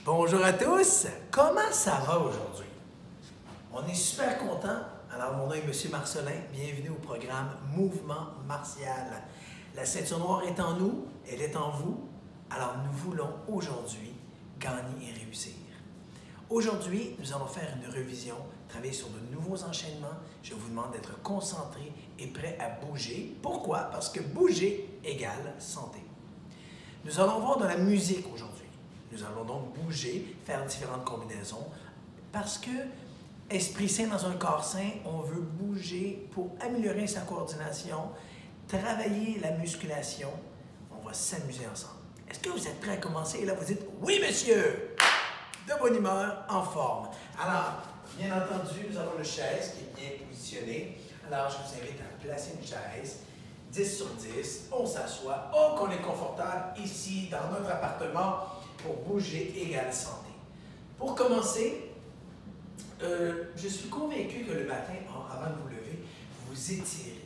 Bonjour à tous! Comment ça va aujourd'hui? On est super content. Alors, mon nom est M. Marcelin. Bienvenue au programme Mouvement Martial. La ceinture noire est en nous, elle est en vous. Alors, nous voulons aujourd'hui gagner et réussir. Aujourd'hui, nous allons faire une révision, travailler sur de nouveaux enchaînements. Je vous demande d'être concentré et prêt à bouger. Pourquoi? Parce que bouger égale santé. Nous allons voir de la musique aujourd'hui. Nous allons donc bouger, faire différentes combinaisons, parce que esprit sain dans un corps sain, on veut bouger pour améliorer sa coordination, travailler la musculation. On va s'amuser ensemble. Est-ce que vous êtes prêts à commencer? Et là, vous dites « Oui, monsieur! » De bonne humeur, en forme. Alors, bien entendu, nous avons une chaise qui est bien positionnée. Alors, je vous invite à placer une chaise. 10 sur 10, on s'assoit. Oh, qu'on est confortable ici, dans notre appartement, pour bouger égale santé. Pour commencer, je suis convaincu que le matin, avant de vous lever, vous étirez.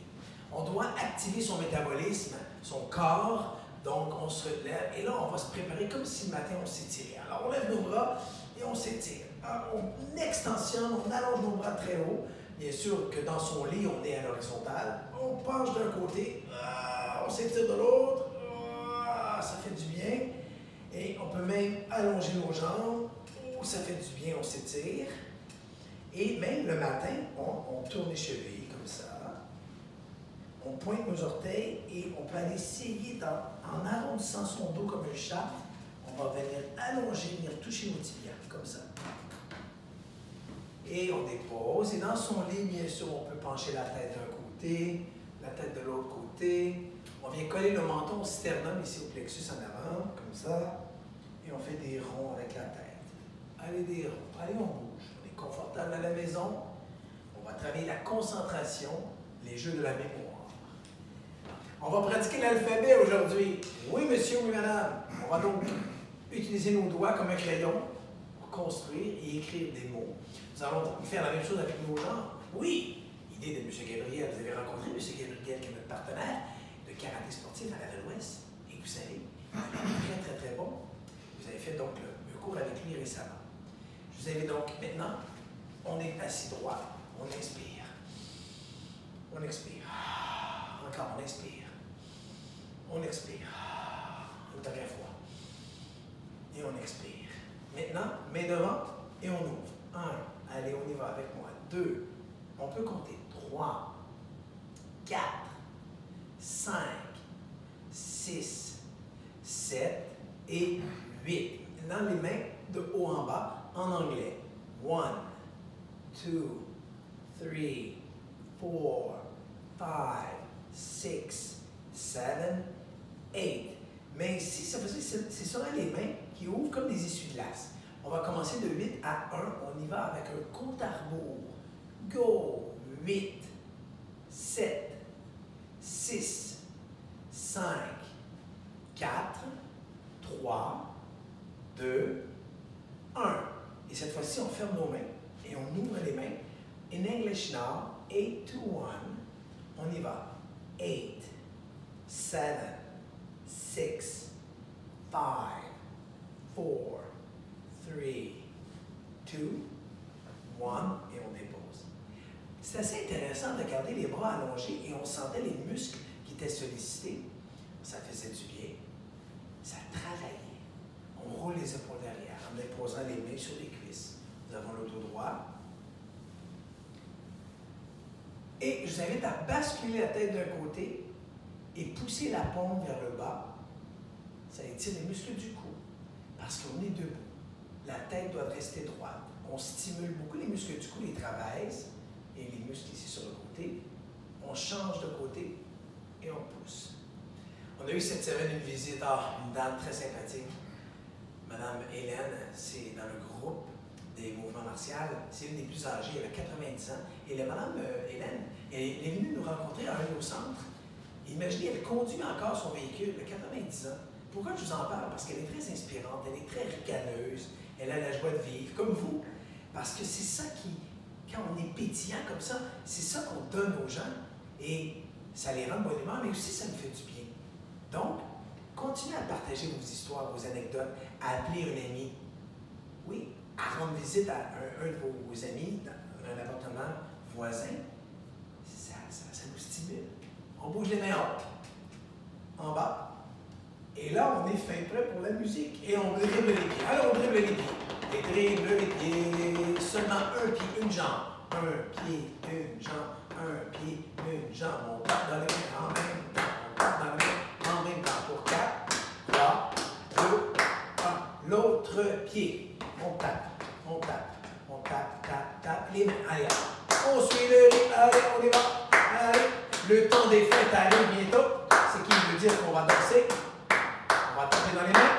On doit activer son métabolisme, son corps, donc on se lève et là, on va se préparer comme si le matin, on s'étirait. Alors, on lève nos bras et on s'étire. On extensionne, on allonge nos bras très haut. Bien sûr que dans son lit, on est à l'horizontale. On penche d'un côté, on s'étire de l'autre, ça fait du bien. Et on peut même allonger nos jambes, ça fait du bien, on s'étire. Et même le matin, on tourne les chevilles comme ça. On pointe nos orteils et on peut aller essayer en arrondissant son dos comme un chat. On va venir allonger, venir toucher nos tibias, comme ça. Et on dépose. Et dans son lit, bien sûr, on peut pencher la tête d'un côté, la tête de l'autre côté. On vient coller le menton au sternum, ici au plexus en avant, comme ça. Et on fait des ronds avec la tête. Allez, des ronds. Allez, on bouge. On est confortable à la maison. On va travailler la concentration, les jeux de la mémoire. On va pratiquer l'alphabet aujourd'hui. Oui, monsieur, oui, madame. On va donc utiliser nos doigts comme un crayon pour construire et écrire des mots. Nous allons faire la même chose avec nos jambes. Oui, idée de M. Gabriel. Vous avez rencontré M. Gabriel, qui est notre partenaire de karaté sportif à la Ville-Ouest. Et vous savez, il est très, très, très bon. Vous avez fait donc le cours avec lui récemment. Je vous invite donc maintenant, on est assis droit, on inspire. On expire. Encore, on inspire. On expire. Une dernière fois. Et on expire. Maintenant, main devant et on ouvre. 1. Allez, on y va avec moi. 2. On peut compter. 3. 4. 5. 6. 7. Et 8. Dans les mains de haut en bas, en anglais. 1, 2, 3, 4, 5, 6, 7, 8. Mais ici, c'est seulement les mains qui ouvrent comme des essuie-glaces. On va commencer de 8 à 1. On y va avec un compte à rebours. Go! 8, 7, 6, 5, 4, 3, 2, 1. Et cette fois-ci, on ferme nos mains et on ouvre les mains. In English now, 8 to 1. On y va. 8, 7, 6, 5, 4, 3, 2, 1. Et on dépose. C'est assez intéressant de garder les bras allongés et on sentait les muscles qui étaient sollicités. Ça faisait du bien. Ça travaillait. On roule les épaules derrière en déposant les mains sur les cuisses. Nous avons le dos droit. Et je vous invite à basculer la tête d'un côté et pousser la paume vers le bas. Ça étire les muscles du cou parce qu'on est debout. La tête doit rester droite. On stimule beaucoup les muscles du cou, les trapèzes et les muscles ici sur le côté. On change de côté et on pousse. On a eu cette semaine une visite, une dame très sympathique. Madame Hélène, c'est dans le groupe des mouvements martiaux. C'est une des plus âgées, elle a 90 ans. Et Madame Hélène, elle est venue nous rencontrer à un de nos centres. Imaginez, elle conduit encore son véhicule, elle a 90 ans. Pourquoi je vous en parle? Parce qu'elle est très inspirante, elle est très ricaneuse, elle a la joie de vivre, comme vous. Parce que c'est ça qui, quand on est pétillant comme ça, c'est ça qu'on donne aux gens. Et ça les rend de bonne humeur, mais aussi ça nous fait du bien. Donc, continuez à partager vos histoires, vos anecdotes, à appeler un ami, oui, à rendre visite à un de vos amis dans un appartement voisin, ça nous stimule. On bouge les mains hautes, en bas. Et là, on est fin prêt pour la musique. Et on dribble les pieds. Alors, on dribble les pieds. Et dribble les pieds. Seulement un pied, une jambe. Un pied, une jambe. Un pied, une jambe. On tape dans les mains en même temps. On tape dans les mains en même temps. Pour 4, 3, 2, 1. L'autre pied. On tape, tape les mains. Allez, on suit le rythme. Allez, on y va. Allez. Le temps des fêtes arrive bientôt. Ce qui veut dire qu'on va danser. On va taper dans les mains.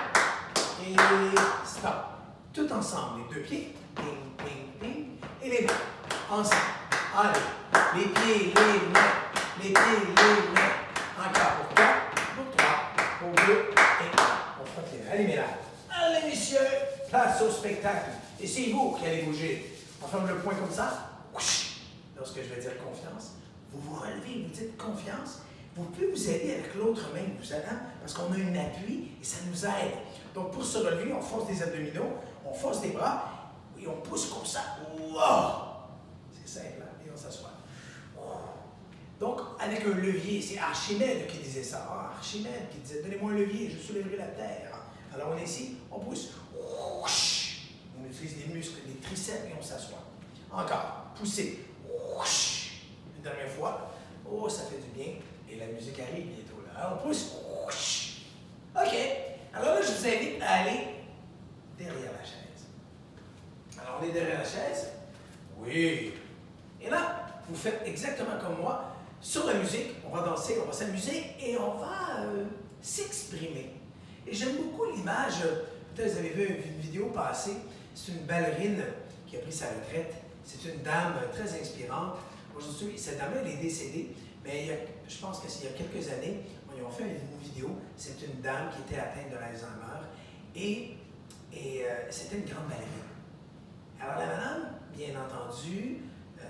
Et stop. Tout ensemble, les deux pieds. Ping, ping, ping. Et les mains. Ensemble. Allez. Les pieds, les mains. Les pieds, les mains. Encore pour 4, pour 3, pour 2 et 1. On frappe les mains. Allez, mesdames. Allez, messieurs. Place au spectacle. Et c'est vous qui allez bouger. On ferme le poing comme ça. Lorsque je vais dire confiance, vous vous relevez, vous dites confiance. Vous pouvez vous aider avec l'autre main que vous avez, parce qu'on a un appui et ça nous aide. Donc, pour se relever, on force des abdominaux, on force des bras et on pousse comme ça. Wow! C'est simple, hein? Et on s'assoit. Donc, avec un levier, c'est Archimède qui disait ça. Ah, Archimède qui disait, donnez-moi un levier, je soulèverai la terre. Alors, on est ici, on pousse. On utilise les muscles, les triceps et on s'assoit. Encore, poussez. Une dernière fois. Oh, ça fait du bien. Et la musique arrive bientôt. Là. Alors, on pousse. OK. Alors là, je vous invite à aller derrière la chaise. Alors, on est derrière la chaise. Oui. Et là, vous faites exactement comme moi. Sur la musique, on va danser, on va s'amuser et on va s'exprimer. Et j'aime beaucoup l'image. Peut-être vous avez vu une vidéo passée. C'est une ballerine qui a pris sa retraite. C'est une dame très inspirante. Aujourd'hui, cette dame-là, elle est décédée, mais je pense qu'il y a quelques années, ils ont fait une vidéo. C'est une dame qui était atteinte de l'Alzheimer et c'était une grande ballerine. Alors la madame, bien entendu,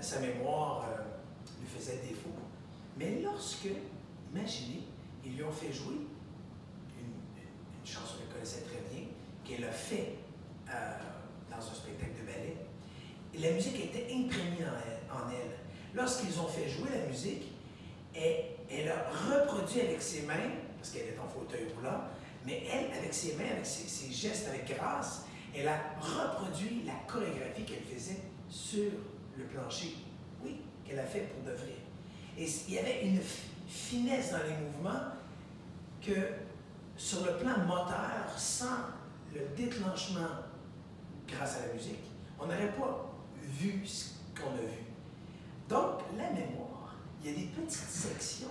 sa mémoire lui faisait défaut. Mais lorsque, imaginez, ils lui ont fait jouer une chanson qu'elle connaissait très bien, qu'elle a fait dans un spectacle de ballet, et la musique était imprégnée en elle. Lorsqu'ils ont fait jouer la musique, elle a reproduit avec ses mains, parce qu'elle est en fauteuil roulant, mais elle, avec ses mains, avec ses gestes, avec grâce, elle a reproduit la chorégraphie qu'elle faisait sur le plancher. Oui, qu'elle a fait pour de vrai. Et il y avait une finesse dans les mouvements que, sur le plan moteur, sans le déclenchement grâce à la musique, on n'aurait pas vu ce qu'on a vu. Donc, la mémoire, il y a des petites sections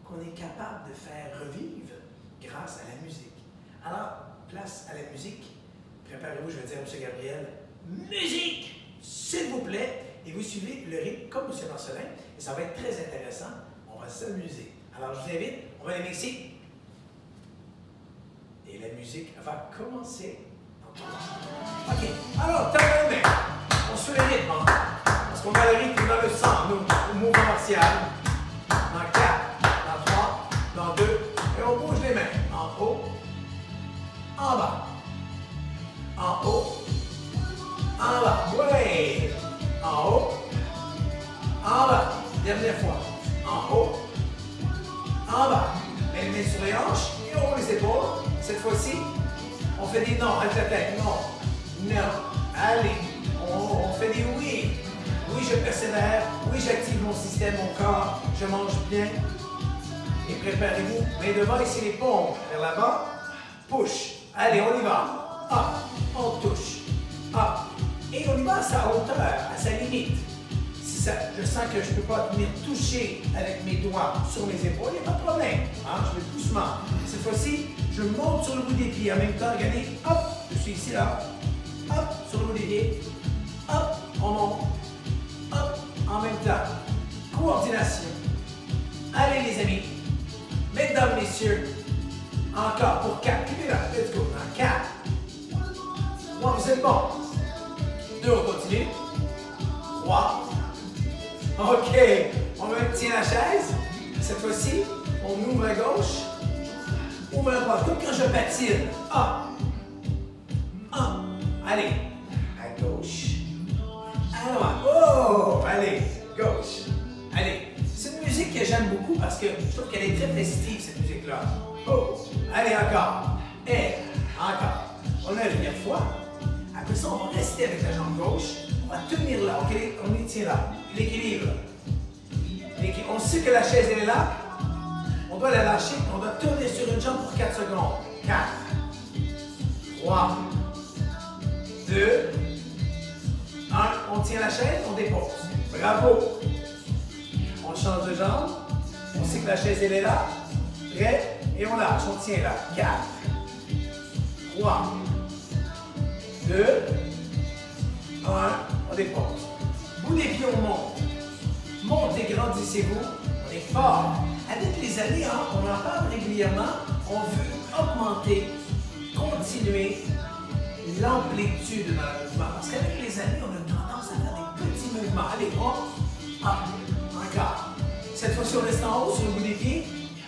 qu'on est capable de faire revivre grâce à la musique. Alors, place à la musique. Préparez-vous, je vais dire à M. Gabriel, musique, s'il vous plaît. Et vous suivez le rythme comme M. Marcelin. Et ça va être très intéressant. On va s'amuser. Alors, je vous invite, on va les mixer. Et la musique va commencer. OK. Alors, tapez les mains. On suit le rythme, hein? Parce qu'on a le rythme dans le sang, nous, au mouvement martial. Dans 4, dans 3, dans 2. Et on bouge les mains. En haut, en bas. En haut, en bas. Oui. En haut, en bas. Dernière fois. En haut, en bas. Les mains sur les hanches et on roule les épaules. Cette fois-ci, on fait des non avec la tête. Non. Non. Allez. On fait des oui. Oui, je persévère. Oui, j'active mon système, mon corps. Je mange bien. Et préparez-vous. Main devant, ici les paumes. Vers l'avant. Push. Allez, on y va. Up. On touche. Up. Et on y va à sa hauteur, à sa limite. Si ça, je sens que je ne peux pas venir toucher avec mes doigts sur mes épaules, il n'y a pas de problème. Hein? Je vais doucement. Cette fois-ci, je monte sur le bout des pieds. En même temps, regardez. Hop. Je suis ici, là. Hop. Sur le bout des pieds. Hop. On monte. Hop. En même temps. Coordination. Allez, les amis. Mesdames, messieurs. Encore pour 4. Keep it up. Let's go. En 4. 3, vous êtes bon. 2, on continue. 3. OK. On tient la chaise. Cette fois-ci, on ouvre à gauche. Ouvre à droite. Comme quand je patine. 1. 1. Allez. Et encore. On a une première fois. Après ça, on va rester avec la jambe gauche. On va tenir là. OK? On y tient là. L'équilibre. On sait que la chaise elle est là. On doit la lâcher. On doit tourner sur une jambe pour 4 secondes. 4, 3, 2, 1. On tient la chaise, on dépose. Bravo. On change de jambe. On sait que la chaise elle est là. Prêt? Et on lâche. On tient là. 4, 3, 2, 1. On dépose. Bout des pieds, on monte. Montez, grandissez-vous. On est fort. Avec les années, hein, on en parle régulièrement. On veut augmenter, continuer l'amplitude dans le mouvement. Parce qu'avec les années, on a tendance à faire des petits mouvements. Allez, encore. Cette fois-ci, on reste en haut sur le bout des pieds.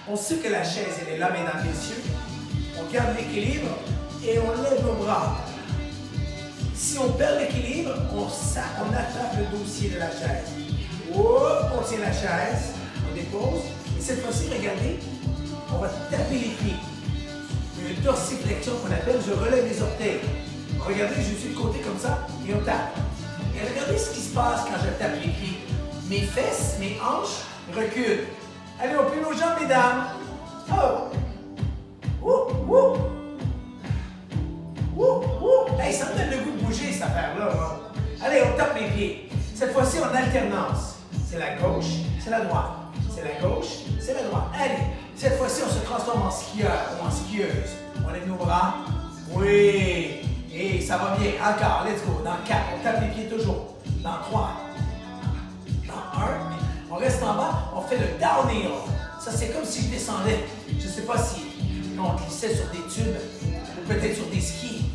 On sait que la chaise, elle est là, mesdames et messieurs. On garde l'équilibre et on lève nos bras. Si on perd l'équilibre, on attrape le dossier de la chaise. On tient la chaise, on dépose. Et cette fois-ci, regardez, on va taper les pieds. Il y a une dorsiflexion qu'on appelle, je relève les orteils. Regardez, je suis de côté comme ça et on tape. Et regardez ce qui se passe quand je tape les pieds. Mes fesses, mes hanches reculent. Allez, on plie nos jambes, mesdames. Oh! Hey, ça me donne le goût de bouger, cette affaire-là. Hein? Allez, on tape les pieds. Cette fois-ci, en alternance. C'est la gauche, c'est la droite. C'est la gauche, c'est la droite. Allez, cette fois-ci, on se transforme en skieur ou en skieuse. On lève nos bras. Oui. Et ça va bien. Encore, let's go. Dans 4, on tape les pieds toujours. Dans 3. Dans 1. On reste en bas, on fait le downhill. Ça, c'est comme si je descendais. Je ne sais pas si on glissait sur des tubes ou peut-être sur des skis.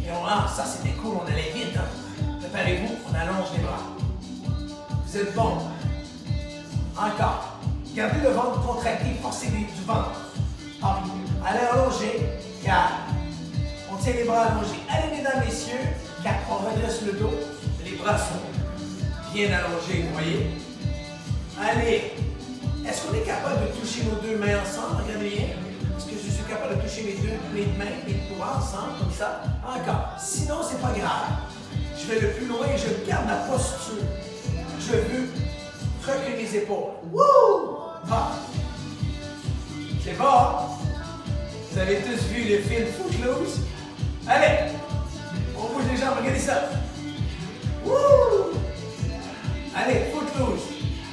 Et ça, c'était cool, on allait vite. Hein? Préparez-vous, on allonge les bras. Vous êtes bon. Encore. Gardez le ventre contracté, forcez du ventre. Allez, allongez. 4. On tient les bras allongés. Allez, mesdames, messieurs. 4. On redresse le dos. Les bras sont bien allongés, vous voyez. Allez. Est-ce qu'on est capable de toucher nos deux mains ensemble? Regardez bien. Est-ce que je suis capable de toucher mes mains, mes doigts ensemble, comme ça? Encore. Sinon, c'est pas grave. Je vais le plus loin et je garde ma posture. Je veux reculer mes épaules. Wouh! C'est bon. Vous avez tous vu le film Footloose? Allez! On bouge les jambes, regardez ça. Wouh! Allez, Footloose.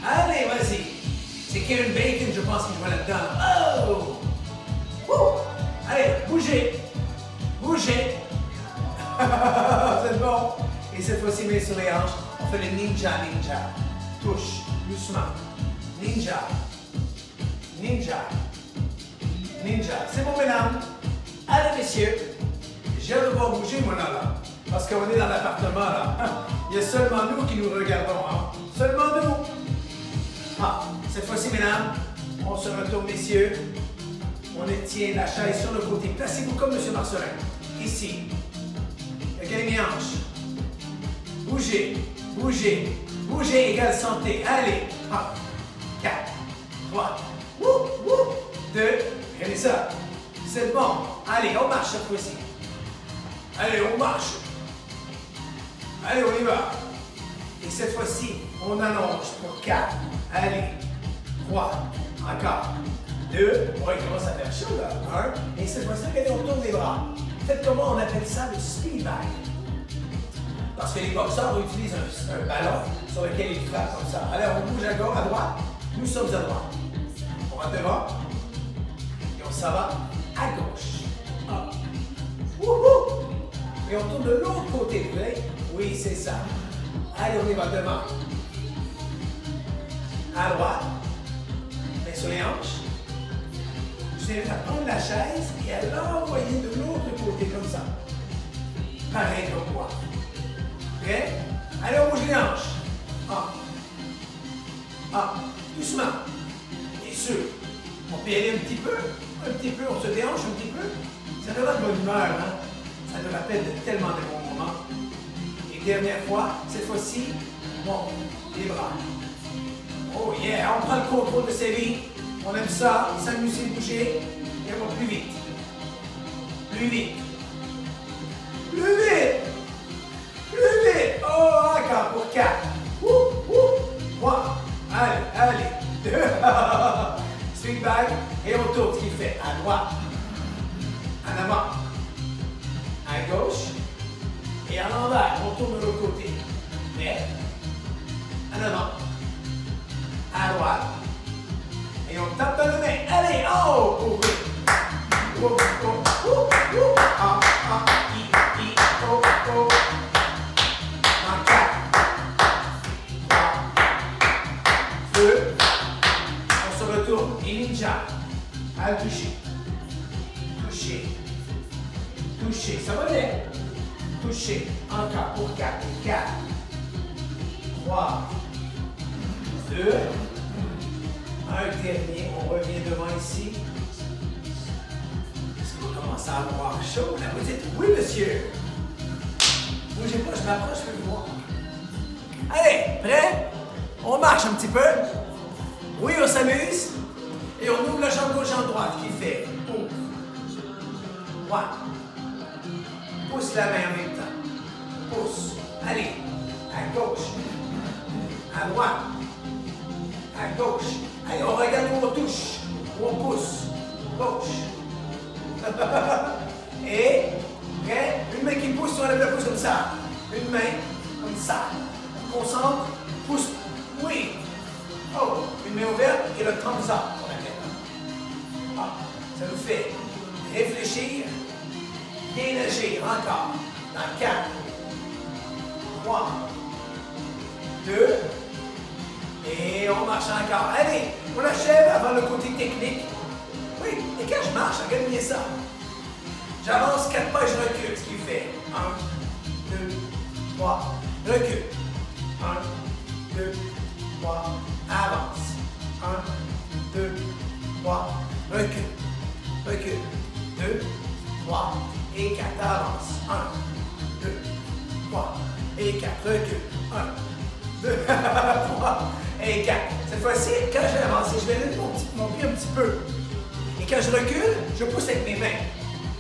Allez, vas-y. C'est Kevin Bacon, je pense qu'il joue là-dedans. Oh! Wouh! Allez, bougez. Bougez. C'est bon. Et cette fois-ci, main sur les hanches, on fait le ninja. Touche, doucement. Ninja. C'est bon, mesdames? Allez, messieurs. J'ai hâte de voir bouger, moi, là. Parce qu'on est dans l'appartement, là. Il y a seulement nous qui nous regardons, hein. Seulement nous. Cette fois-ci, mesdames, on se retourne, messieurs. On tient la chaise sur le côté. Placez-vous comme M. Marcelin. Ici. Regardez mes hanches. Bougez, égale santé. Allez. 4, 3, 2, regardez ça. C'est bon. Allez, on marche cette fois-ci. Allez, on marche. Allez, on y va. Et cette fois-ci, on allonge pour 4. Allez. 3. Encore. 2. On commence à faire chaud là. 1. Et cette fois-ci, regardez, on tourne les bras. Faites comment on appelle ça le speed bag. Parce que les boxeurs utilisent un ballon sur lequel ils frappent comme ça. Alors, on bouge à gauche, à droite. Nous sommes à droite. On va devant. Et on s'en va à gauche. Wouhou! Et on tourne de l'autre côté, vous voyez? Oui, c'est ça. Allez, on y va devant. À droite. Main sur les hanches. Vous allez prendre la chaise et à l'envoyer de l'autre côté, comme ça. Pareil comme moi. Prêt? Allez, on bouge les hanches. Doucement. Bien sûr. On peut y aller un petit peu, on se déhanche un petit peu. Ça nous donne de bonne humeur, hein? Ça nous rappelle de tellement de bons moments. Et dernière fois, cette fois-ci, on monte les bras. Oh yeah, on prend le contrôle de sa vie. On aime ça, s'amuser, bouger, et on va plus vite. Plus vite. Plus vite. Plus vite. Oh, encore pour 4. 3. Allez, allez. 2. Swing back. Et on tourne ce qu'il fait. À droite. En avant. À gauche. Et à l'envers. On tourne de l'autre côté. Prêt. En avant. À droite. Et on tape dans les mains. Allez, oh! Oh, oh, oh, oh, oh. Ah, ah, i, oh, oh. En 4. 3. 2. On se retourne. Et ninja. À toucher. Toucher. Toucher. Ça va bien. Toucher. Encore pour 4. 4. 3. 2. Un dernier, on revient devant ici. Est-ce qu'on commence à avoir chaud? Là, vous dites, oui, monsieur. Bougez pas, je m'approche, je peux le voir. Allez, prêt? On marche un petit peu. Oui, on s'amuse. Et on ouvre la jambe gauche en droite qui fait ouvre. Droite. Pousse la main en même temps. Pousse. Allez. À gauche. À droite. À gauche. Allez, on regarde où on touche, où on pousse. Gauche. Et, prêt? Une main qui pousse, on lève le pouce comme ça. Une main, comme ça. On concentre, pousse. Oui. Oh, une main ouverte et le thumbs up. Ah, ça nous fait réfléchir, bien agir. Encore. Dans 4, 3, 2, et on marche encore. Allez, on achève avant le côté technique. Oui, et quand je marche, regardez bien ça. J'avance 4 pas et je recule, ce qui fait 1, 2, 3, recule. 1, 2, 3, avance. 1, 2, 3, recule. Recule. 2, 3 et 4, avance. 1, 2, 3 et 4, recule. 1, 2, 3 et 4. Cette fois-ci, quand je vais avancer, je vais lever mon pied un petit peu. Et quand je recule, je pousse avec mes mains.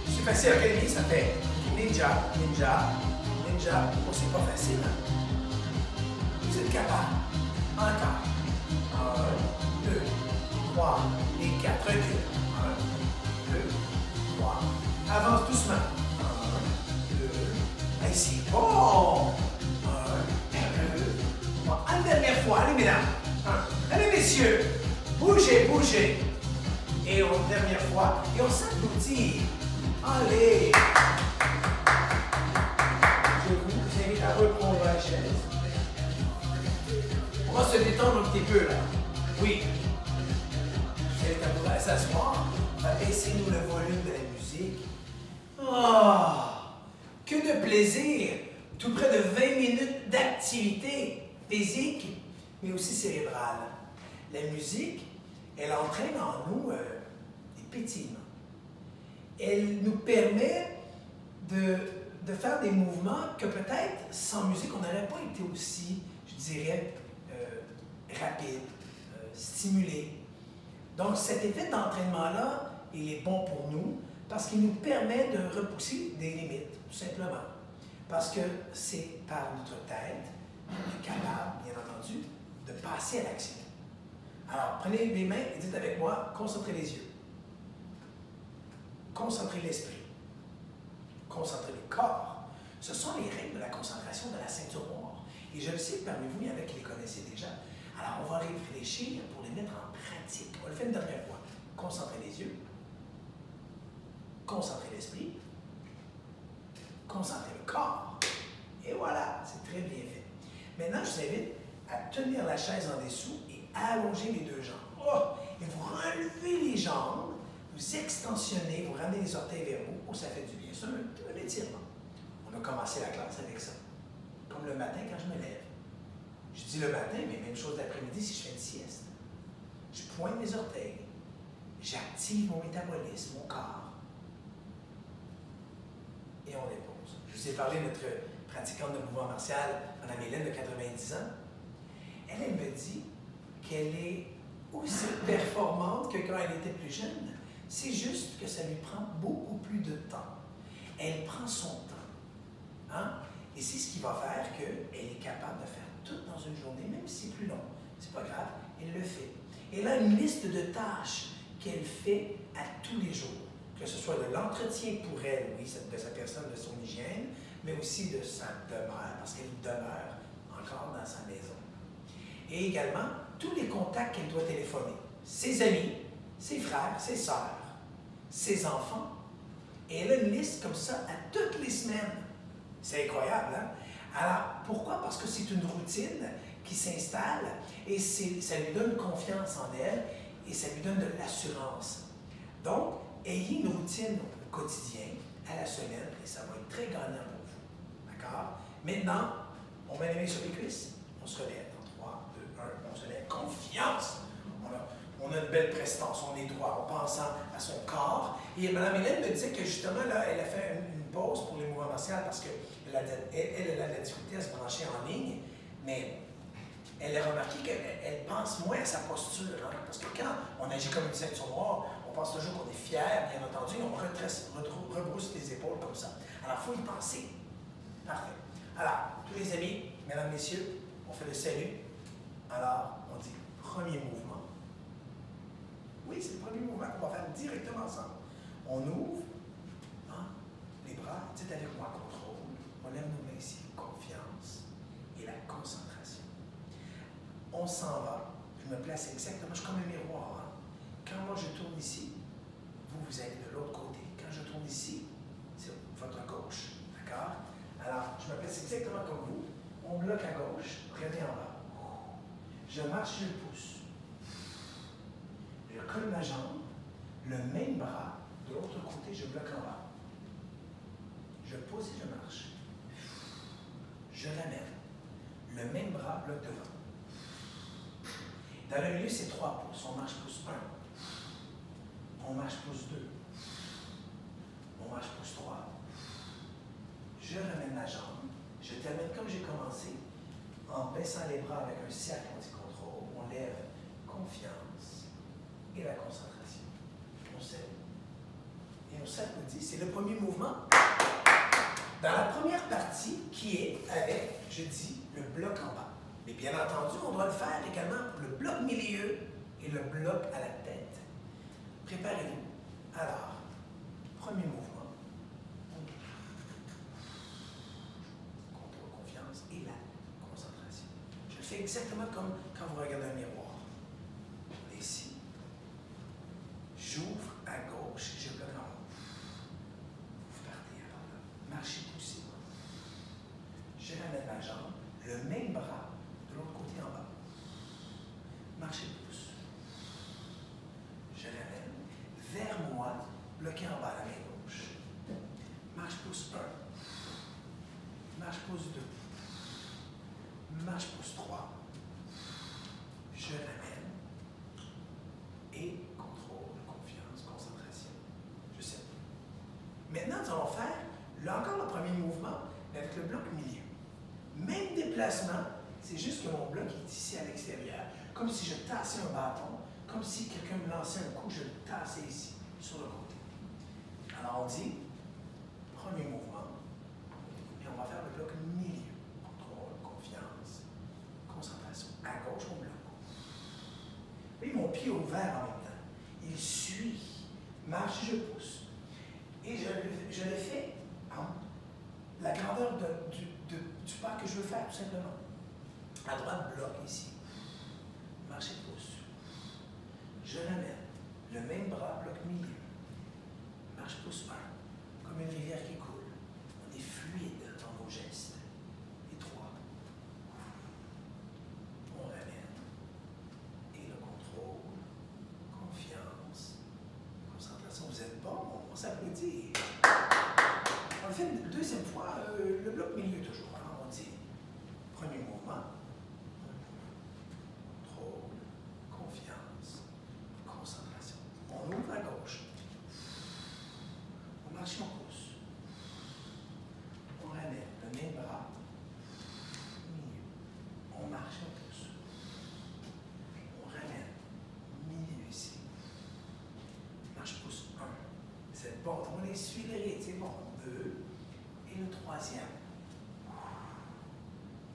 C'est facile à académie, ça fait ninja, ninja, ninja. Oh, c'est pas facile, hein? Vous êtes capable. Encore. 1, 2, 3 et 4. Recule. 1, 2, 3. Avance doucement. 1, 2. Allez, c'est bon. 1, 2, 3. Une dernière fois. Allez, mesdames. Allez, messieurs. Bougez, bougez. Et une dernière fois. Et on s'applaudit. Allez. Je vous invite à reprendre la chaise. On va se détendre un petit peu, là. Oui. Je vous invite à s'asseoir. Baissez-nous le volume de la musique. Oh, que de plaisir! Tout près de 20 minutes d'activité physique, mais aussi cérébrale. La musique, elle entraîne en nous des pétillements. Elle nous permet de faire des mouvements que peut-être sans musique, on n'aurait pas été aussi, je dirais, rapide, stimulé. Donc cet effet d'entraînement-là, il est bon pour nous parce qu'il nous permet de repousser des limites, tout simplement. Parce que c'est par notre tête, on est capable, bien entendu, de passer à l'action. Alors, prenez les mains et dites avec moi, concentrez les yeux. Concentrez l'esprit. Concentrez le corps. Ce sont les règles de la concentration de la ceinture noire. Et je le sais, parmi vous, il y en a qui les connaissaient déjà. Alors, on va réfléchir pour les mettre en pratique. On le fait une dernière fois. Concentrez les yeux. Concentrez l'esprit. Concentrez le corps. Et voilà, c'est très bien fait. Maintenant, je vous invite à tenir la chaise en dessous et à allonger les deux jambes. Oh! Et vous relevez les jambes, vous extensionnez, vous ramenez les orteils vers vous. Oh, ça fait du bien. C'est un étirement. On a commencé la classe avec ça. Comme le matin quand je me lève. Je dis le matin, mais même chose l'après-midi si je fais une sieste. Je pointe mes orteils. J'active mon métabolisme, mon corps. Et on dépose. Je vous ai parlé de notre pratiquante de mouvement martial, Mme Hélène de 90 ans. Elle me dit qu'elle est aussi performante que quand elle était plus jeune. C'est juste que ça lui prend beaucoup plus de temps. Elle prend son temps. Hein? Et c'est ce qui va faire qu'elle est capable de faire tout dans une journée, même si c'est plus long. C'est pas grave, elle le fait. Elle a une liste de tâches qu'elle fait à tous les jours. Que ce soit de l'entretien pour elle, oui, de sa personne, de son hygiène, mais aussi de sa demeure, parce qu'elle demeure encore dans sa maison. Et également, tous les contacts qu'elle doit téléphoner. Ses amis, ses frères, ses sœurs, ses enfants. Et elle a une liste comme ça à toutes les semaines. C'est incroyable, hein? Alors, pourquoi? Parce que c'est une routine qui s'installe et ça lui donne confiance en elle et ça lui donne de l'assurance. Donc, ayez une routine au quotidien, à la semaine, et ça va être très gagnant pour vous. D'accord? Maintenant, on met les mains sur les cuisses, on se relève. Dans 3, 2, 1, on se lève. Confiance! On a une belle prestance, on est droit, en pensant à son corps. Et Mme Hélène me disait que justement, là, elle a fait une pause pour les mouvements martiaux parce qu'elle a de la difficulté à se brancher en ligne, mais elle a remarqué qu'elle pense moins à sa posture. Hein? Parce que quand on agit comme une ceinture noire, on pense toujours qu'on est fier, bien entendu, on rebrousse les épaules comme ça. Alors, il faut y penser. Parfait. Alors, tous les amis, mesdames, messieurs, on fait le salut. Alors, on dit premier mouvement. Oui, c'est le premier mouvement qu'on va faire directement ensemble. On ouvre hein, les bras, dites avec moi, contrôle. On lève nos mains ici, confiance et la concentration. On s'en va, je me place exactement, je suis comme un miroir. Hein. Quand moi je tourne ici, vous allez de l'autre côté. Quand je tourne ici, c'est votre gauche. D'accord? Alors, je me place exactement comme vous. On bloque à gauche, regardez en bas. Je marche, je pousse. Je colle ma jambe, le même bras, de l'autre côté, je bloque en bas. Je pose et je marche. Je l'amène. Le même bras bloque devant. Dans le milieu, c'est 3 pouces. On marche pouce 1. On marche pouce 2. On marche pouce 3. Je ramène ma jambe. Je termine comme j'ai commencé, en baissant les bras avec un cercle anti-contrôle. On lève confiance et la concentration. On s'aide. Et on s'applaudit. C'est le premier mouvement. Dans la première partie, qui est avec, je dis, le bloc en bas. Mais bien entendu, on doit le faire également pour le bloc milieu et le bloc à la tête. Préparez-vous. Alors, premier mouvement. Contrôle, confiance et la concentration. Je le fais exactement comme quand vous regardez un miroir. Ici. J'ouvre à gauche, je bloque en bas. Vous partez à là. Marchez, poussez. Je ramène ma jambe, le même bras de l'autre côté en bas. Marchez, pousse. Je ramène vers moi, bloqué en bas à la main gauche. Marche, pousse 1. Marche, pousse 2. Marche, pousse 3. Je ramène. Et contrôle, confiance, concentration. Je sais. Maintenant, nous allons faire, là encore, le premier mouvement, mais avec le bloc milieu. Même déplacement, c'est juste que mon bloc est ici à l'extérieur, comme si je tassais un bâton, comme si quelqu'un me lançait un coup, je le tassais ici, sur le côté. Alors on dit, premier mouvement, et on va faire le bloc milieu. Contrôle, confiance, concentration. À gauche, on bloque. Oui, mon pied est ouvert en même temps. Il suit. Marche, je pousse. Et je le fais en la grandeur du pas que je veux faire, tout simplement. À droite, bloc ici. Marche et pousse. Je l'amène. Le même bras, bloc milieu. Marche, pousse 1. Comme une rivière qui coule. On est fluide dans nos gestes. Et 3. On ramène. Et le contrôle. Confiance. Concentration. Vous êtes bon, on s'applaudit. On le fait une deuxième fois, le bloc milieu toujours. Alors on dit, premier mouvement. Contrôle. Confiance. Concentration. On ouvre à gauche. On marche, on pousse. On ramène le même bras. Milieu. On marche, on pousse. On ramène. Milieu ici. Marche, pousse 1. C'est bon. On essuie le rythme. C'est bon. 2. Et le troisième,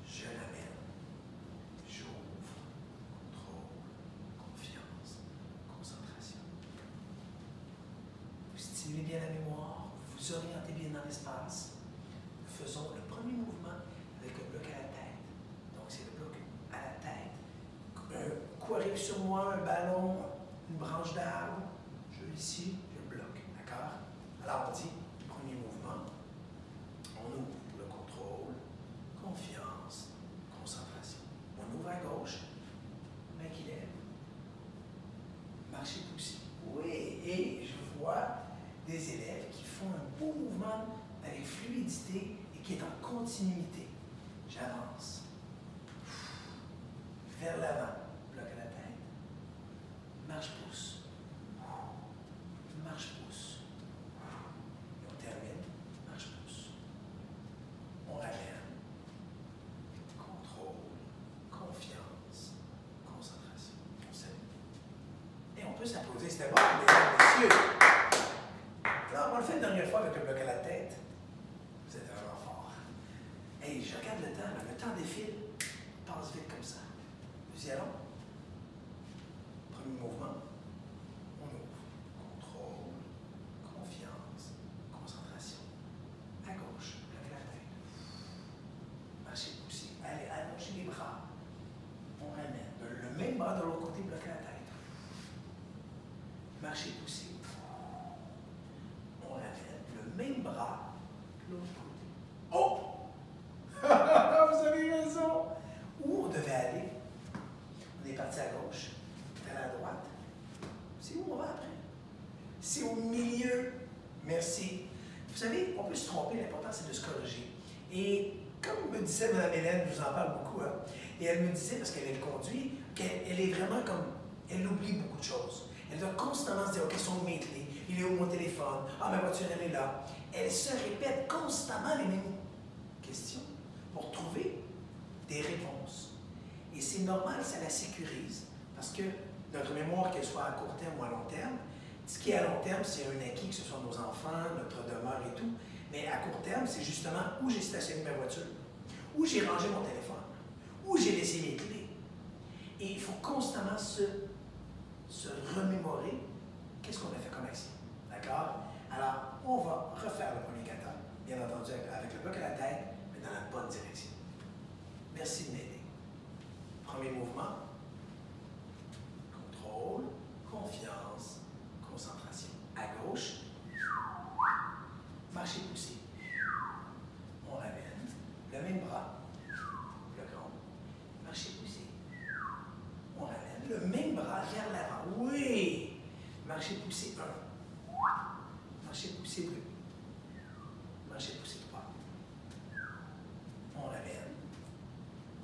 je l'amène. J'ouvre. Contrôle. Confiance. Concentration. Vous stimulez bien la mémoire. Vous vous orientez bien dans l'espace. Nous faisons le premier mouvement avec le bloc à la tête. Donc, c'est le bloc à la tête. Quoi arrive sur moi? Un ballon, une branche d'arbre. Je vais ici, je bloque. D'accord? Alors, on dit, premier mouvement. On ouvre pour le contrôle, confiance, concentration. On ouvre à gauche, main qui lève. Marcher poussé. Oui, et je vois des élèves qui font un beau mouvement avec fluidité et qui est en continuité. J'avance. Vers l'avant, bloc à la tête. Marche-pousse. Marche-pousse. Et on termine. Marche-pousse. On ramène. Contrôle. Confiance. Concentration. On salue. Et on peut s'applaudir. C'était bon, mesdames, messieurs. Alors, on le fait une dernière fois avec le bloc à la tête. Vous êtes vraiment fort. Hey, je regarde le temps. Le temps défile. Passe vite comme ça. Nous y allons. Premier mouvement. On ouvre. Contrôle. Confiance. Concentration. À gauche. Bloc à la tête. Marchez poussez. Allez, allongez les bras. On ramène. Le même bras de l'autre côté, bloc à la tête. Marchez poussez. On ramène. Le même bras de l'autre côté. Oh! Vous avez raison! Où on devait aller? On est parti à gauche, on est allé à droite. C'est où on va après? C'est au milieu. Merci. Vous savez, on peut se tromper, l'important c'est de se corriger. Et comme me disait Mme Hélène, je vous en parle beaucoup, hein, et elle me disait, parce qu'elle conduit, qu'elle est vraiment comme, elle oublie beaucoup de choses. Elle doit constamment se dire, OK, sont mes clés, il est où mon téléphone? Ah, ma voiture, elle est là. Elle se répète constamment les mêmes questions pour trouver des réponses. Et c'est normal, ça la sécurise, parce que notre mémoire, qu'elle soit à court terme ou à long terme, ce qui est à long terme, c'est un acquis, que ce soit nos enfants, notre demeure et tout, mais à court terme, c'est justement où j'ai stationné ma voiture, où j'ai rangé mon téléphone, où j'ai laissé mes clés. Et il faut constamment se remémorer qu'est-ce qu'on a fait comme action. D'accord? Alors, on va refaire le premier kata, bien entendu avec le bloc à la tête, mais dans la bonne direction. Merci de m'aider. Premier mouvement. Contrôle, confiance, concentration. À gauche. Marcher poussé. On ramène. Le même bras. Le grand. Marcher poussé. On ramène. Le même bras vers l'avant. Oui! Marcher poussé 1. Marcher poussé 2. Marcher poussé 3. On ramène.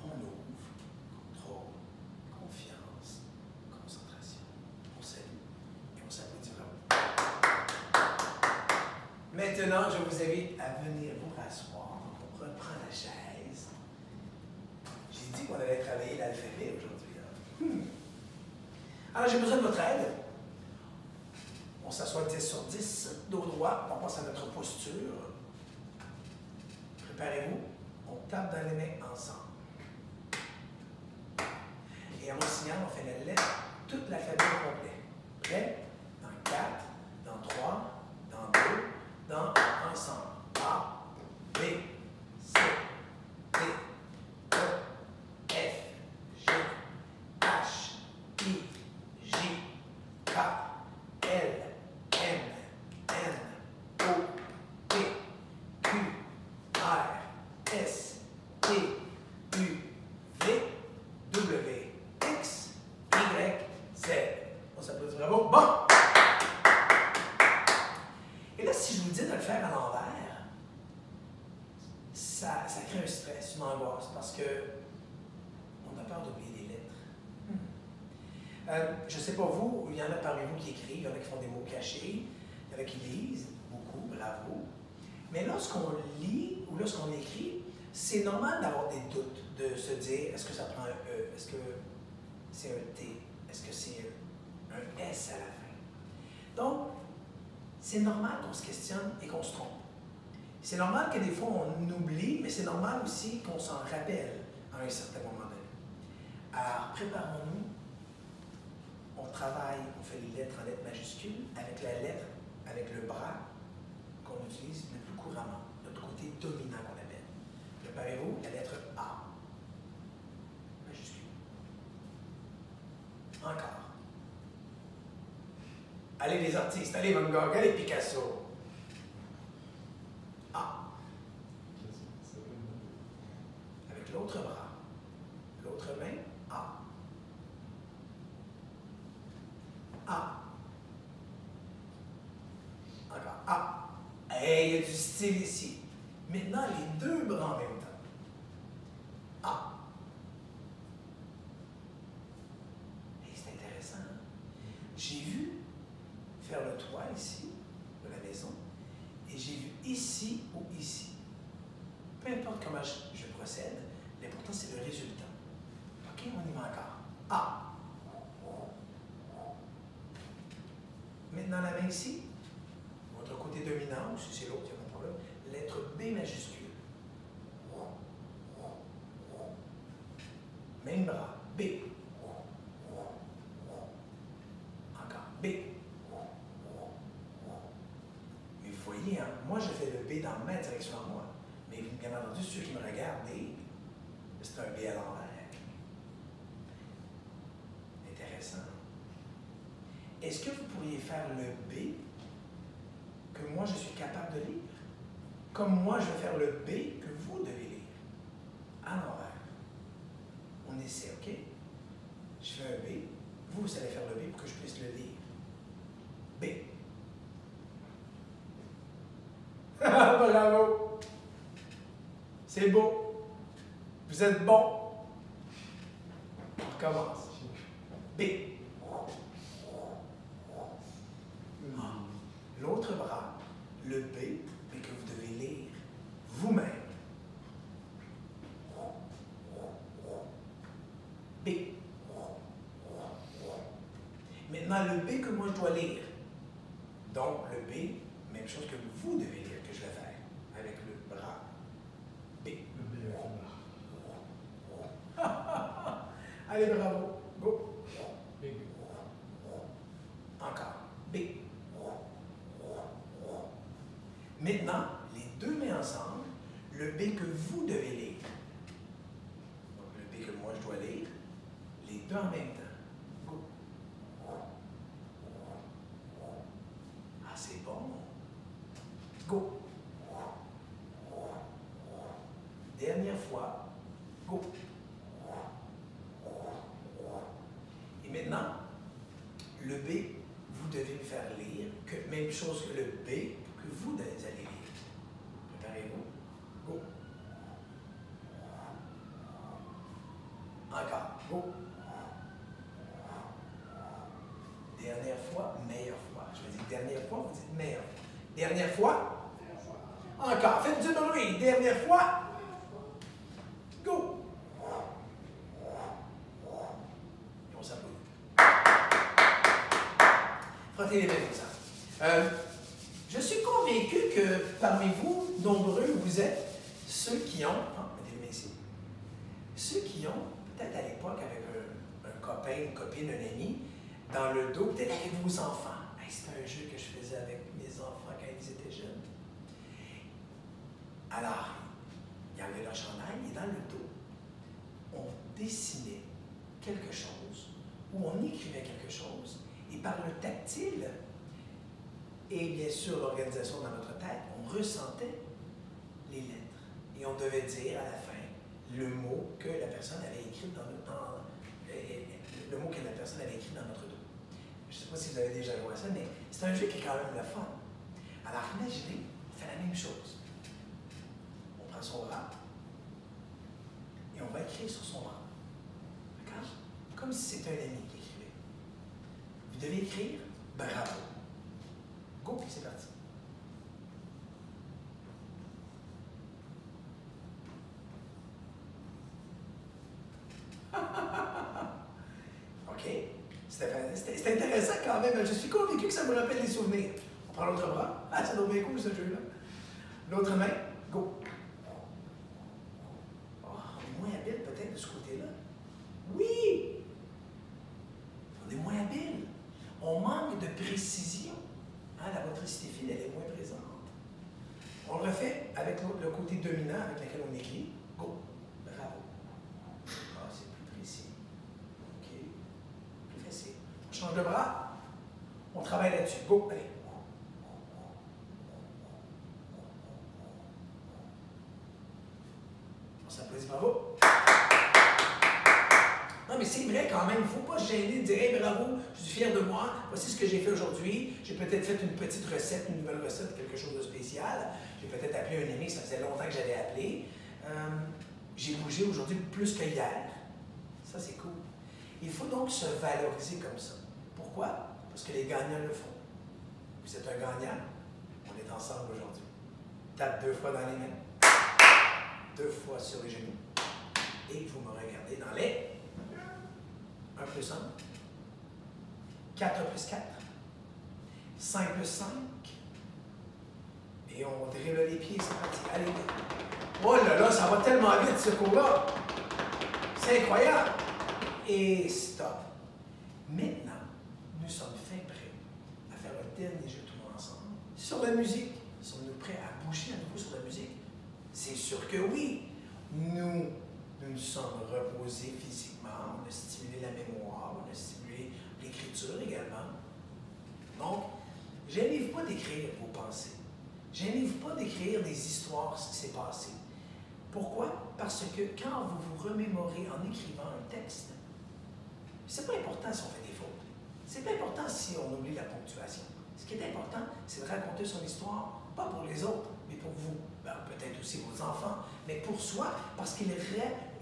On ouvre, contrôle, confiance, concentration. On salue et on s'applaudit vraiment. Maintenant, je vous invite à venir vous rasseoir. On reprend la chaise. J'ai dit qu'on allait travailler l'alphabet aujourd'hui. Alors, j'ai besoin de votre aide. On s'assoit 10 sur 10, dos droit. On passe à notre posture. Préparez-vous. On tape dans les mains ensemble. Et en mon signal, on fait la lettre, toute l'alphabet au complet. Prêt? Dans 4, dans 3, dans 2, dans ensemble. A, B, C, D, E, F, G, H, I, J, K, L, M, N, O, P, Q, R, S, T, U, V, W, X, Y, Z. On s'applaudit, bravo. Bon! Et là, si je vous dis de le faire à l'envers, ça crée un stress, une angoisse, parce que on a peur d'oublier des lettres. Je ne sais pas vous, il y en a parmi vous qui écrivent, il y en a qui font des mots cachés, il y en a qui lisent, beaucoup, bravo. Mais lorsqu'on lit ou lorsqu'on écrit, c'est normal d'avoir des doutes, de se dire, est-ce que ça prend un E, est-ce que c'est un T, est-ce que c'est un S à la fin. Donc, c'est normal qu'on se questionne et qu'on se trompe. C'est normal que des fois on oublie, mais c'est normal aussi qu'on s'en rappelle à un certain moment donné. Alors, préparons-nous. On travaille, on fait les lettres en lettres majuscules avec la lettre, avec le bras qu'on utilise le plus couramment, notre côté dominant qu'on appelle. Préparez-vous, la lettre A. Majuscule. Encore. Allez les artistes, allez Van Gogh, allez Picasso. A. Avec l'autre bras. L'autre main, A. A. Encore. A. Hey, il y a du style ici. Maintenant, les deux bras en même temps. A. Hey, c'est intéressant. Hein? J'ai vu faire le toit ici, de la maison, et j'ai vu ici ou ici. Peu importe comment je procède, l'important c'est le résultat. OK, on y va encore. A. Maintenant, la main ici, votre côté dominant, ou si c'est l'autre, il n'y a pas de problème, lettre B majuscule. Même bras, B. Encore, B. Mais vous voyez, hein, moi je fais le B dans ma direction à moi. Mais bien entendu, ceux qui me regardent, c'est un B à l'envers. Intéressant. Est-ce que vous pourriez faire le B que moi je suis capable de lire? Comme moi je vais faire le B que vous devez lire. À l'envers. On essaie, OK? Je fais un B. Vous allez faire le B pour que je puisse le lire. B. Bravo! C'est beau. Vous êtes bon. On recommence. B. L'autre bras, le B, mais que vous devez lire vous-même. B. Maintenant, le B que moi je dois lire. Donc, le B, même chose que vous devez lire, que je vais faire, avec le bras. B. Allez, bravo. Go. Encore. B. Maintenant, les deux mains ensemble, le B que vous devez lire. Donc, le B que moi je dois lire, les deux en même temps. Go. Ah, c'est bon. Go. Dernière fois. Go. Et maintenant, le B, vous devez me faire lire, que, même chose que le B que vous allez lire. Préparez-vous. Go. Encore. Go. Dernière fois, meilleure fois. Je vais dire dernière fois, vous dites meilleure fois. Dernière fois. Encore. Faites du bruit. Dernière fois. Go. Et on s'applaudit. Frottez les mains comme ça. Je suis convaincu que parmi vous, nombreux, vous êtes ceux qui ont, mettez les mains ici, ceux qui ont, peut-être à l'époque avec un copain, une copine, un ami, dans le dos, peut-être avec vos enfants. Hey, c'était un jeu que je faisais avec mes enfants quand ils étaient jeunes. Alors, il y avait leur chandail et dans le dos, on dessinait quelque chose ou on écrivait quelque chose et par le tactile, et bien sûr, l'organisation dans notre tête, on ressentait les lettres. Et on devait dire à la fin le mot que la personne avait écrit dans le mot que la personne avait écrit dans notre dos. Je ne sais pas si vous avez déjà joué à ça, mais c'est un jeu qui est quand même le fun. Alors imaginez, on fait la même chose. On prend son bras et on va écrire sur son bras. D'accord? Comme si c'était un ami qui écrivait. Vous devez écrire bravo. Go, c'est parti. OK. C'est intéressant quand même. Je suis convaincu que ça me rappelle des souvenirs. On prend l'autre bras. Ah, ça doit être bien cool ce jeu-là. L'autre main, go. Oh, on est moins habile peut-être de ce côté-là. Oui! On est moins habile. On manque de précision. Hein, la motricité fine, elle est moins présente. On le refait avec le côté dominant avec lequel on écrit. Go. Bravo. Ah, c'est plus précis. OK. Plus facile. On change de bras. On travaille là-dessus. Go. Allez. On s'applaudit. Bravo. Non, mais c'est vrai quand même, il ne faut pas se gêner de dire hey, bravo, je suis fier de moi, voici ce que j'ai fait aujourd'hui. J'ai peut-être fait une petite recette, une nouvelle recette, quelque chose de spécial. J'ai peut-être appelé un ami, ça faisait longtemps que j'avais appelé. J'ai bougé aujourd'hui plus que hier. Ça, c'est cool. Il faut donc se valoriser comme ça. Pourquoi? Parce que les gagnants le font. Vous êtes un gagnant, on est ensemble aujourd'hui. Tape 2 fois dans les mains, 2 fois sur les genoux, et vous me regardez dans les 1 plus 1, 4 plus 4, 5 plus 5, et on dribble les pieds, c'est parti. Allez, oh là là, ça va tellement vite ce cours-là. C'est incroyable. Et stop. Maintenant, nous sommes fin prêts à faire un dernier jeu tout le monde ensemble. Sur la musique, sommes-nous prêts à bouger à nouveau sur la musique? C'est sûr que oui. Nous nous sommes reposés physiquement, on a stimulé la mémoire, on a stimulé l'écriture également. Donc, gênez-vous pas d'écrire vos pensées. Gênez-vous pas d'écrire des histoires, ce qui s'est passé. Pourquoi? Parce que quand vous vous remémorez en écrivant un texte, c'est pas important si on fait des fautes. C'est pas important si on oublie la ponctuation. Ce qui est important, c'est de raconter son histoire, pas pour les autres, mais pour vous. Ben, peut-être aussi vos enfants, mais pour soi, parce qu'il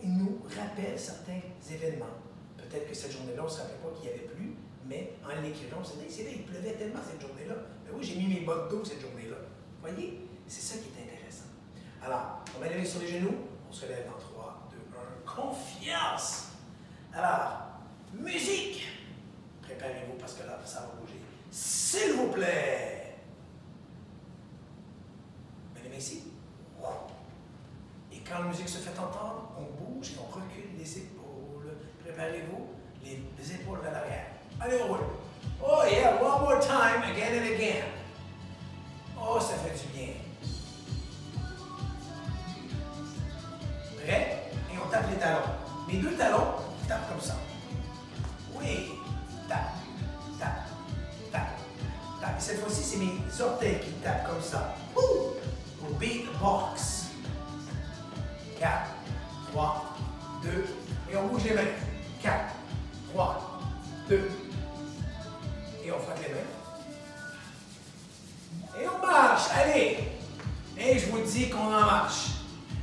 nous rappelle certains événements. Peut-être que cette journée-là, on ne se rappelait pas qu'il n'y avait plus, mais en l'écrivant, on s'est dit, c'est vrai, il pleuvait tellement cette journée-là. Mais oui, j'ai mis mes bottes d'eau cette journée-là. Vous voyez? C'est ça qui est intéressant. Alors, on va lever sur les genoux. On se relève dans 3, 2, 1. Confiance! Alors, musique! Préparez-vous parce que là, ça va bouger. S'il vous plaît! Mets les mains ici. Et quand la musique se fait entendre, on bouge et on recule les épaules. Préparez-vous, les épaules vers l'arrière. Allez, on roule. Oh yeah, one more time, again and again. Oh, ça fait du bien. Prêt? Et on tape les talons. Mes 2 talons, on tape comme ça. Oui. Tape, tape, tape, tape. Et cette fois-ci, c'est mes orteils qui tapent comme ça. Au beatbox. 4, 3, 2, et on bouge les mains. 4, 3, 2, et on frotte les mains. Et on marche, allez! Et je vous dis qu'on en marche.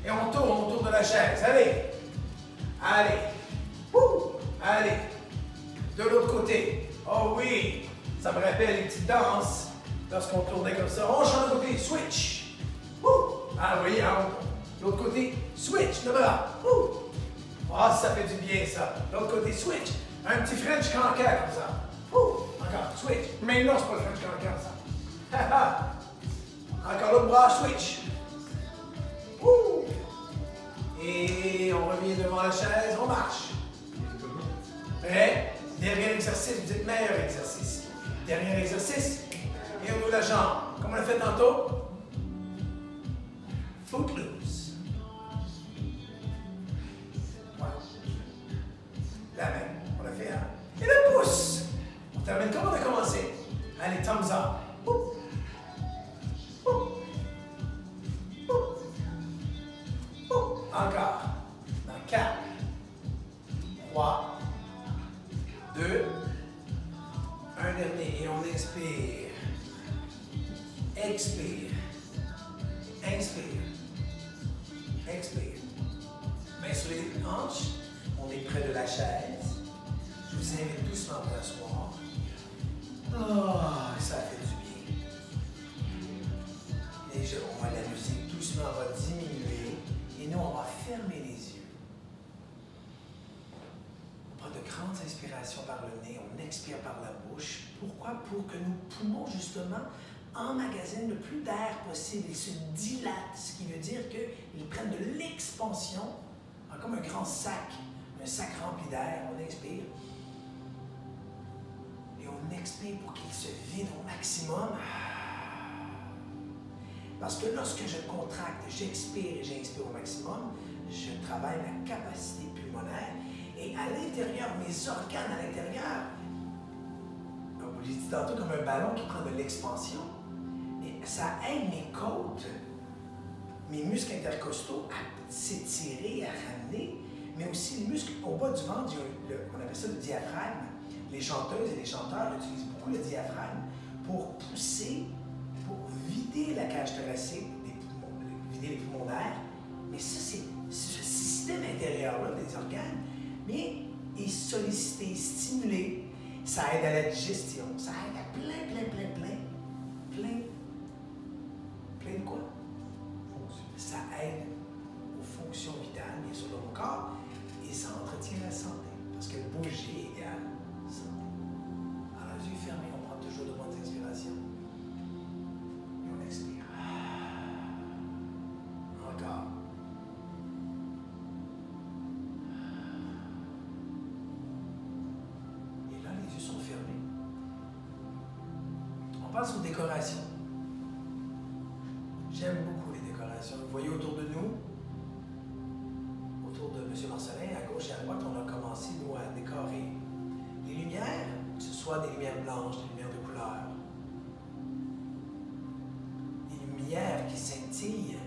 Et on tourne autour de la chaise, allez! Allez! Allez! De l'autre côté. Oh oui! Ça me rappelle les petites danses lorsqu'on tournait comme ça. On change de côté, switch! Ah oui, hein? L'autre côté, switch, le bras. Ah, ça fait du bien, ça. L'autre côté, switch. Un petit French cancan comme ça. Encore, switch. Mais non, c'est pas le French cancan, ça. Encore l'autre bras, switch. Et on revient devant la chaise, on marche. Prêt? Dernier exercice, vous dites meilleur exercice. Dernier exercice. Et on ouvre la jambe. Comme on l'a fait tantôt. Footloose. La main, on l'a fait, hein? Et le pouce! On termine comme on a commencé. Allez, thumbs up. Encore. Dans 4, 3, 2, un dernier. Et on inspire. Expire. Inspire. Expire. Main sur les hanches. On est près de la chaise. Je vous invite doucement à vous asseoir. Oh, ça fait du bien. Déjà, la musique doucement va diminuer et nous, on va fermer les yeux. On prend de grandes inspirations par le nez, on expire par la bouche. Pourquoi? Pour que nos poumons, justement, emmagasinent le plus d'air possible. Ils se dilatent, ce qui veut dire qu'ils prennent de l'expansion, comme un grand sac rempli d'air. On inspire. Et on expire pour qu'il se vide au maximum. Parce que lorsque je contracte, j'expire et j'inspire au maximum, je travaille ma capacité pulmonaire. Et à l'intérieur, mes organes à l'intérieur, comme je l'ai dit tantôt, comme un ballon qui prend de l'expansion, mais ça aide mes côtes, mes muscles intercostaux à s'étirer, à ramener, mais aussi les muscles au bas du ventre, on appelle ça le diaphragme. Les chanteuses et les chanteurs utilisent beaucoup le diaphragme pour pousser, pour vider la cage thoracique, vider les poumons d'air. Mais ça, c'est ce système intérieur-là des organes, mais est sollicité, stimulé. Ça aide à la digestion, ça aide à plein de quoi? Ça aide aux fonctions vitales, bien sûr, de mon corps, et ça entretient la santé. Parce que bouger égale santé. Alors, les yeux fermés, on prend toujours de bonnes inspirations. Et on expire. Encore. Et là, les yeux sont fermés. On passe aux décorations. J'aime beaucoup les décorations. Vous voyez autour de nous, autour de M. Marcelin, à gauche et à droite, on a commencé, nous, à décorer les lumières, que ce soit des lumières blanches, des lumières de couleur, des lumières qui scintillent.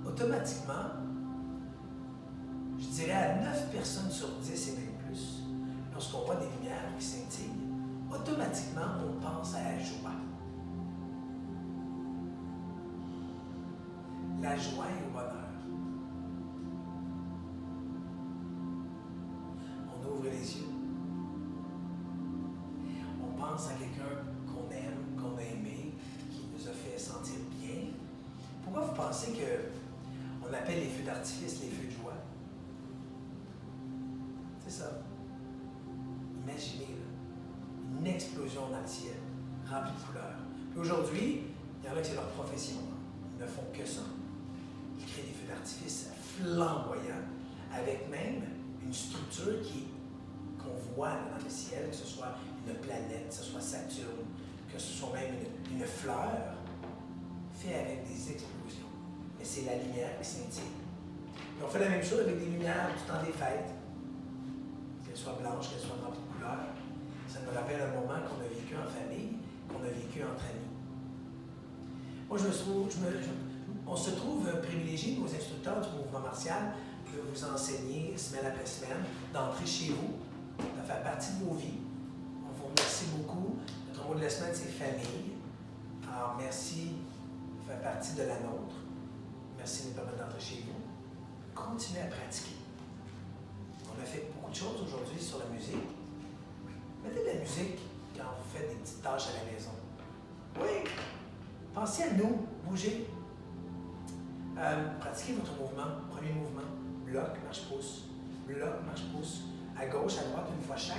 Automatiquement, je dirais à 9 personnes sur 10 et même plus, lorsqu'on voit des lumières qui scintillent, automatiquement, on pense à la joie. La joie et au bonheur. On ouvre les yeux. On pense à quelqu'un qu'on aime, qu'on a aimé, qui nous a fait sentir bien. Pourquoi vous pensez qu'on appelle les feux d'artifice les feux de joie? C'est ça. Imaginez, là, une explosion dans le ciel, remplie de couleurs. Puis aujourd'hui, il y en a que c'est leur profession. Ils ne font que ça. Ils créent des feux d'artifice flamboyants, avec même une structure qu'on voit dans le ciel, que ce soit une planète, que ce soit Saturne, que ce soit même une fleur, fait avec des explosions. Mais c'est la lumière qui scintille. Et on fait la même chose avec des lumières du temps des fêtes, qu'elles soient blanches, qu'elles soient remplies de couleurs. Ça nous rappelle un moment qu'on a vécu en famille, qu'on a vécu entre amis. Moi, on se trouve privilégié, nos instructeurs du mouvement martial, de vous enseigner semaine après semaine, d'entrer chez vous, de faire partie de vos vies. On vous remercie beaucoup. Notre mot de la semaine, c'est famille. Alors, merci de faire partie de la nôtre. Merci de nous permettre d'entrer chez vous. Continuez à pratiquer. On a fait beaucoup de choses aujourd'hui sur la musique. Mettez de la musique quand vous faites des petites tâches à la maison. Oui! Pensez à nous, bougez. Pratiquez votre mouvement. Premier mouvement, bloc, marche-pouce. Bloc, marche-pouce. À gauche, à droite, une fois chaque.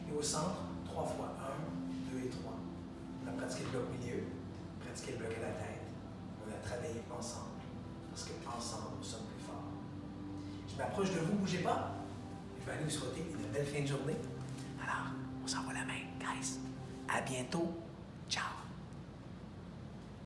Et au centre, 3 fois. 1, 2 et 3. On a pratiqué le bloc milieu, pratiqué le bloc à la tête. On a travaillé ensemble. Parce qu'ensemble, nous sommes plus forts. Je m'approche de vous, bougez pas. Je vais aller vous souhaiter une belle fin de journée. Alors, on s'envoie la main, guys. À bientôt. Ciao.